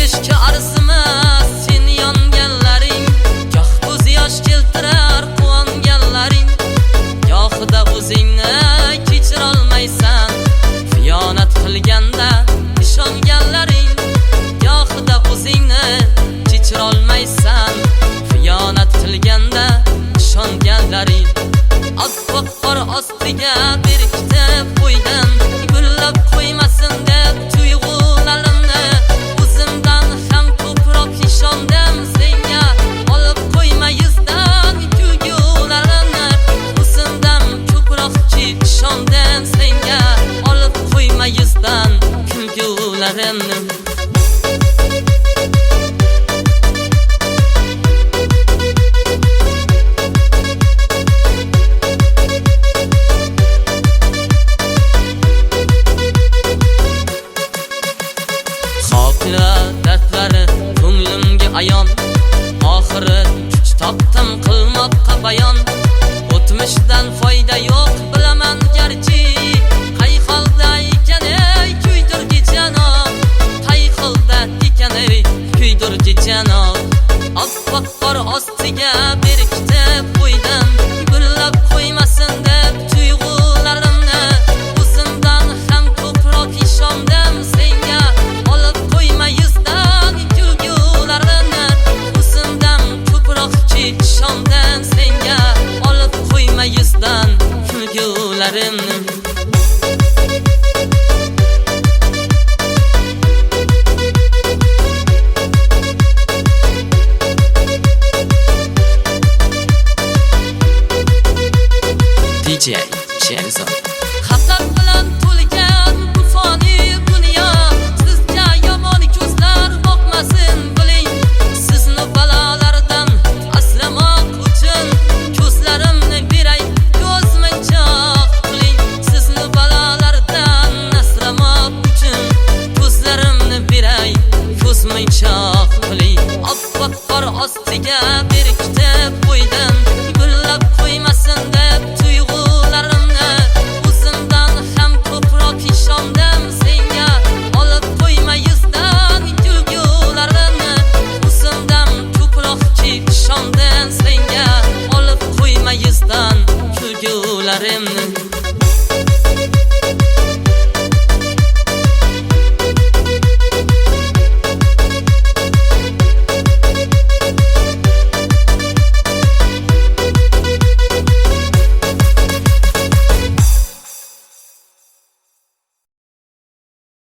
Sevishga arzimas sen yonganlaring, goh ko'z yosh keltirar quvonganlaring, gohida o'zingni kechirolmaysan. Xiyonat qilganda ishonganlaring, gohida o'zingni kechirolmaysan. Xiyonat qilganda ishonganlaring, oppoq qor ostiga berkitib qo'ydim, gullab qo'ymasin deb tuyg'ularimni. O'zimdan ham ko'proq ishondim senga, olib qo'yma yuzdan kulgularimni. O'zimdan ko'proq ishondim senga, olib qo'yma yuzdan kulgularimni. Dardlari ko'nglimga ayon, oxiri kuch topdim qilmoqqa bayon. O'tmishdan foyda yo'q bilaman garchi, qay holda ekan ey kuydirgi janob, qay holda ekan ey kuydirgi janob. Oppoq qor ostiga berkitib qo'ydim, gullab qo'ymasin deb tuyg'ularimni. O'zimdan ham ko'proq ishondim senga, olib qo'yma yuzdan kulgularimni. O'zimdan ko'proq ishondim senga, olib qo'yma yuzdan kulgularimni. DJ Shamson. Xatar bilan to'lgan bu foni dunyo, sizga yomon ko'zlar boqmasin biling. Sizni balolardan asramoq uchun ko'zlarimni beray, ko'zmunchoq qiling. Sizni balolardan asramoq uchun ko'zlarimni beray, ko'zmunchoq qiling. Oppoq qor ostiga berkitib qo'ydim,